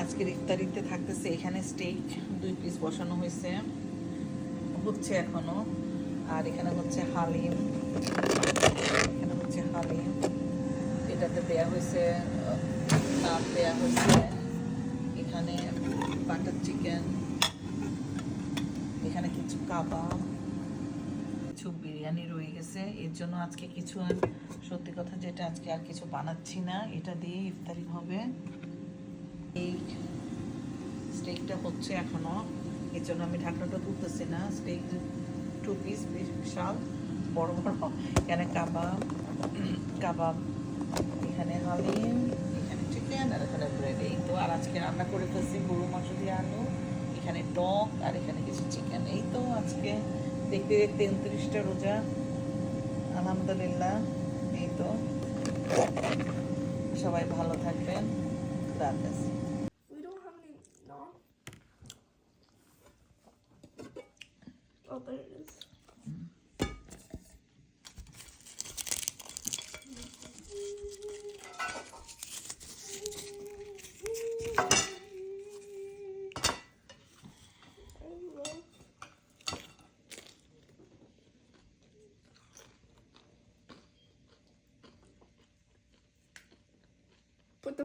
আজকের ইফতারিতে থাকতেছে এখানে স্টেক 2 পিস বসানো হয়েছে, হচ্ছে এখনো। আর এখানে হচ্ছে হালিম, এটাতে দেয়া হয়েছে নান, দেয়া হয়েছে এখানে বাটার চিকেন, এখানে কিছু কাবাব, কিছু বিরিয়ানি রয়ে গেছে। এর জন্য আজকে কিছু আর, সত্যি কথা যেটা, আজকে আর কিছু বানাচ্ছি না, এটা দিয়ে ইফতারি হবে। এই স্টেকটা হচ্ছে এখনো, এর জন্য আমি ঢাকনাটা তুলতেছি না। স্টেক 2 পিস, বিশাল বড় বড়। এখানে কাবাব, এখানে হালিম, এখানে চিকেন, আর এখানে ব্রেড। এই তো। আর আজকে রান্না করে ফেলছি গরু মাংস দিয়ে আলু, এখানে টক, আর এখানে কিছু চিকেন। এই তো আজকে দেখতে দেখতে 29টা রোজা, আলহামদুলিল্লাহ। এই তো, সবাই ভালো থাকবেন, খুদা হাফেজ।